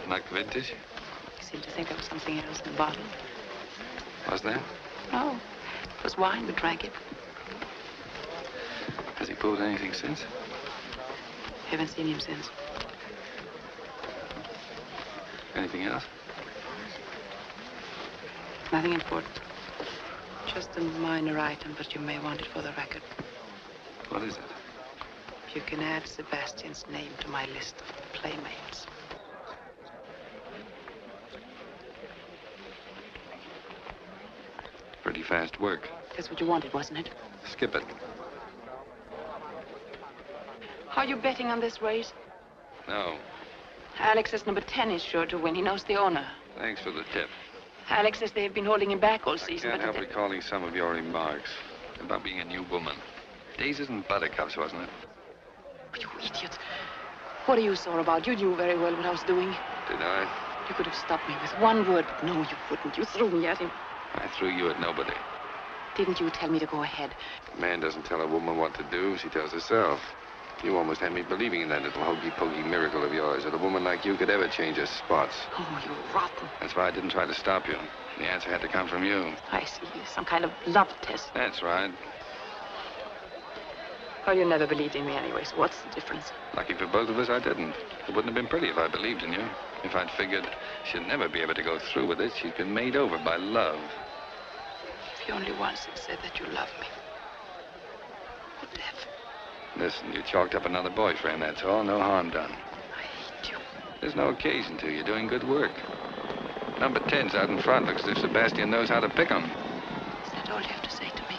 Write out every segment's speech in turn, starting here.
Not vintage? You seem to think there was something else in the bottle. Was there? No. It was wine. We drank it. Has he pulled anything since? Haven't seen him since. Anything else? Nothing important. Just a minor item, but you may want it for the record. What is it? You can add Sebastian's name to my list of playmates. Pretty fast work. That's what you wanted, wasn't it? Skip it. Are you betting on this race? No. Alex says number 10 is sure to win. He knows the owner. Thanks for the tip. Alex says they've been holding him back all season. I can't help recalling some of your remarks about being a new woman. Daisies and buttercups, wasn't it? You idiot. What are you sore about? You knew very well what I was doing. Did I? You could have stopped me with one word, but no, you wouldn't. You threw me at him. I threw you at nobody. Didn't you tell me to go ahead? A man doesn't tell a woman what to do. She tells herself. You almost had me believing in that little hokey-pokey miracle of yours, that a woman like you could ever change her spots. Oh, you're rotten. That's why I didn't try to stop you. The answer had to come from you. I see. Some kind of love test. That's right. Well, you never believed in me anyway, so what's the difference? Lucky for both of us, I didn't. It wouldn't have been pretty if I believed in you. If I'd figured she'd never be able to go through with it, she'd been made over by love. If you only once had said that you loved me. What the heck? Listen, you chalked up another boyfriend, that's all. No harm done. I hate you. There's no occasion to. You're doing good work. Number 10's out in front. Looks as if Sebastian knows how to pick 'em. Is that all you have to say to me?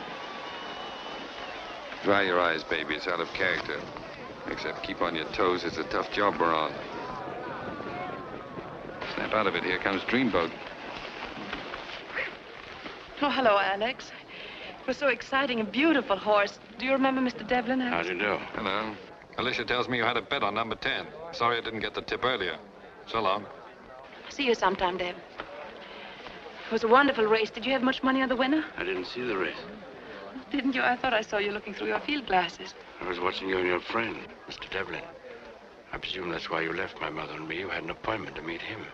Dry your eyes, baby. It's out of character. Except keep on your toes. It's a tough job we're on. Snap out of it. Here comes Dreamboat. Oh, hello, Alex. It was so exciting. A beautiful horse. Do you remember Mr. Devlin? How do you do? Hello. Alicia tells me you had a bet on number 10. Sorry I didn't get the tip earlier. So long. See you sometime, Deb. It was a wonderful race. Did you have much money on the winner? I didn't see the race. Didn't you? I thought I saw you looking through your field glasses. I was watching you and your friend, Mr. Devlin. I presume that's why you left my mother and me. You had an appointment to meet him.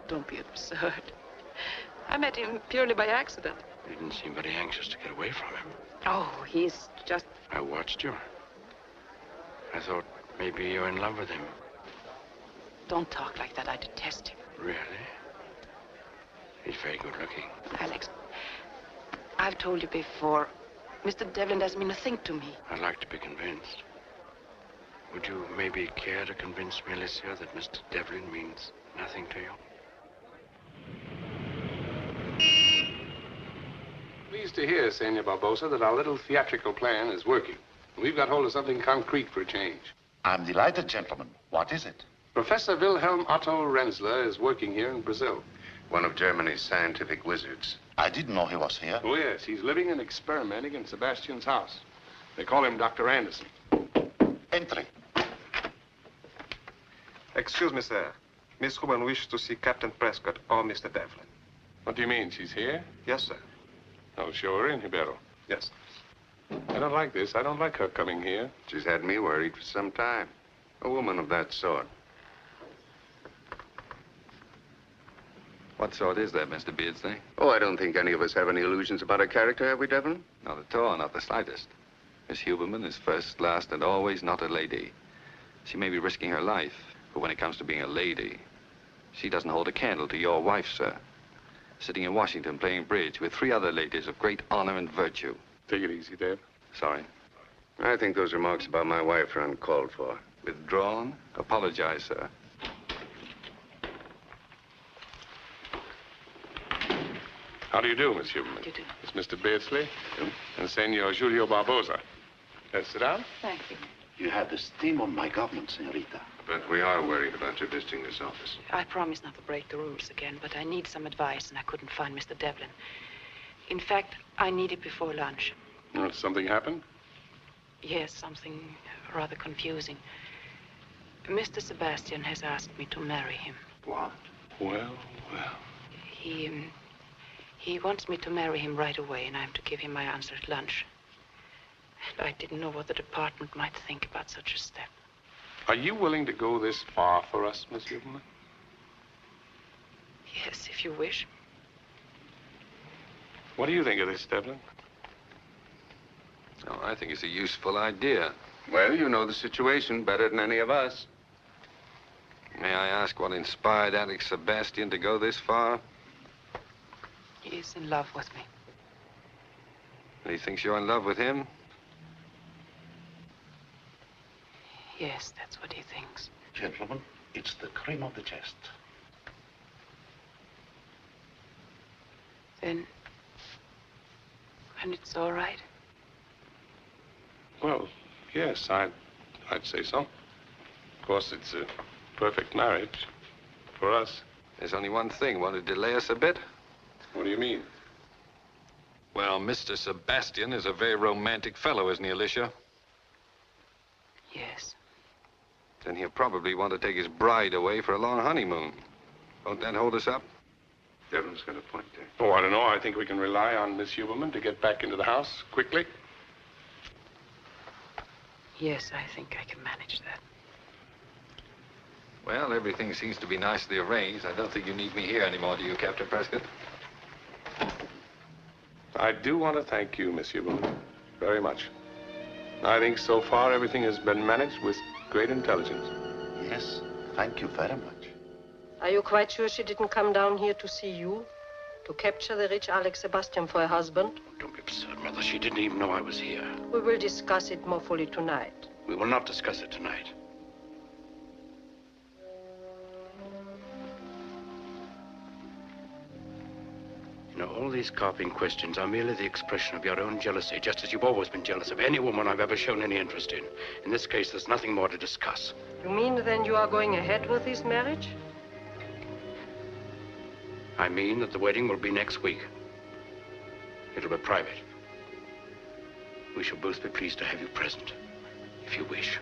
Don't be absurd. I met him purely by accident. You didn't seem very anxious to get away from him. Oh, he's just... I watched you. I thought maybe you're in love with him. Don't talk like that. I detest him. Really? He's very good looking. Alex, I've told you before, Mr. Devlin doesn't mean a thing to me. I'd like to be convinced. Would you maybe care to convince me, Alicia, that Mr. Devlin means nothing to you? Pleased to hear, Senor Barbosa, that our little theatrical plan is working. We've got hold of something concrete for a change. I'm delighted, gentlemen. What is it? Professor Wilhelm Otto Renzler is working here in Brazil. One of Germany's scientific wizards. I didn't know he was here. Oh, yes. He's living and experimenting in Sebastian's house. They call him Dr. Anderson. Entry. Excuse me, sir. Miss Ruben wishes to see Captain Prescott or Mr. Devlin. What do you mean? She's here? Yes, sir. I'll show her in, Ribeiro. Yes. I don't like this. I don't like her coming here. She's had me worried for some time. A woman of that sort. What sort is that, Mr. Beardsley? Oh, I don't think any of us have any illusions about her character, have we, Devlin? Not at all, not the slightest. Miss Huberman is first, last, and always not a lady. She may be risking her life, but when it comes to being a lady, she doesn't hold a candle to your wife, sir. Sitting in Washington playing bridge with 3 other ladies of great honor and virtue. Take it easy, Deb. Sorry. I think those remarks about my wife are uncalled for. Withdrawn? Apologize, sir. How do you do, Miss Huberman? How do you do? It's Mr. Beardsley and Senor Julio Barbosa. Let's sit down. Thank you. You have the steam on my government, senorita. But we are worried about your visiting this office. I promise not to break the rules again, but I need some advice, and I couldn't find Mr. Devlin. In fact, I need it before lunch. Well, something happened? Yes, something rather confusing. Mr. Sebastian has asked me to marry him. What? Well. He wants me to marry him right away, and I'm to give him my answer at lunch. And I didn't know what the department might think about such a step. Are you willing to go this far for us, Miss Huberman? Yes, if you wish. What do you think of this, Devlin? Oh, I think it's a useful idea. Well, you know the situation better than any of us. May I ask what inspired Alex Sebastian to go this far? He is in love with me. And he thinks you're in love with him? Yes, that's what he thinks. Gentlemen, it's the cream of the chest. Then it's all right. Well, yes, I'd say so. Of course, it's a perfect marriage for us. There's only one thing. Want to delay us a bit? What do you mean? Well, Mr. Sebastian is a very romantic fellow, isn't he, Alicia? Yes. Then he'll probably want to take his bride away for a long honeymoon. Won't that hold us up? Devlin's got a point there. Oh, I don't know. I think we can rely on Miss Huberman to get back into the house quickly. Yes, I think I can manage that. Well, everything seems to be nicely arranged. I don't think you need me here anymore, do you, Captain Prescott? I do want to thank you, Miss Huberman, very much. I think so far everything has been managed with great intelligence. Yes, thank you very much. Are you quite sure she didn't come down here to see you? To capture the rich Alex Sebastian for a husband? Don't be absurd, Mother. She didn't even know I was here. We will discuss it more fully tonight. We will not discuss it tonight. You know, all these carping questions are merely the expression of your own jealousy, just as you've always been jealous of any woman I've ever shown any interest in. In this case, there's nothing more to discuss. You mean then you are going ahead with this marriage? I mean that the wedding will be next week. It'll be private. We shall both be pleased to have you present, if you wish.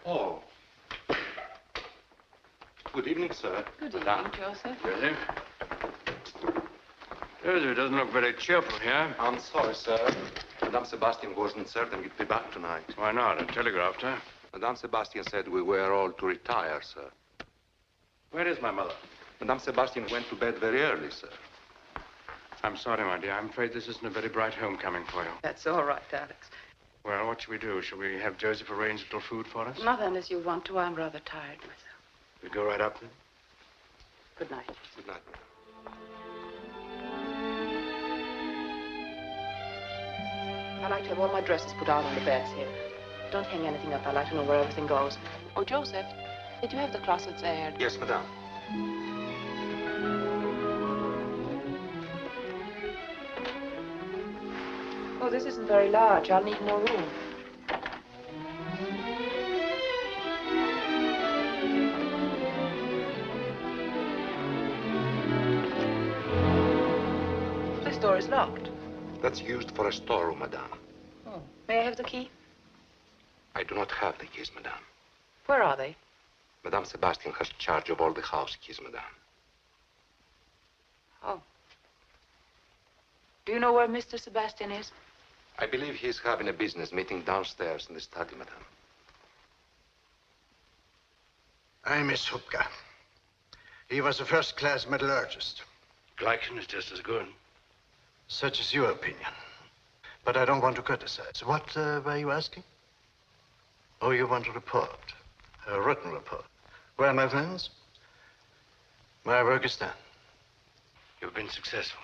Oh. Good evening, sir. Good evening, Joseph. Joseph? Joseph doesn't look very cheerful here. I'm sorry, sir. Madame Sebastian wasn't certain we'd be back tonight. Why not? I telegraphed her. Madame Sebastian said we were all to retire, sir. Where is my mother? Madame Sebastian went to bed very early, sir. I'm sorry, my dear. I'm afraid this isn't a very bright homecoming for you. That's all right, Alex. Well, what shall we do? Shall we have Joseph arrange a little food for us? Not unless you want to. I'm rather tired myself. We go right up then? Good night. Good night. I like to have all my dresses put out on the beds here. Don't hang anything up. I like to know where everything goes. Oh, Joseph, did you have the closets aired? Yes, madame. Oh, this isn't very large. I'll need more room. This door is locked. That's used for a storeroom, madame. Oh. May I have the key? I do not have the keys, madame. Where are they? Madame Sebastian has charge of all the house keys, madame. Oh. Do you know where Mr. Sebastian is? I believe he is having a business meeting downstairs in the study, madame. I miss Hupka. He was a first-class metallurgist. Glycan is just as good. Such is your opinion. But I don't want to criticize. What were you asking? Oh, you want a report. A written report. Well, my friends, my work is done. You've been successful.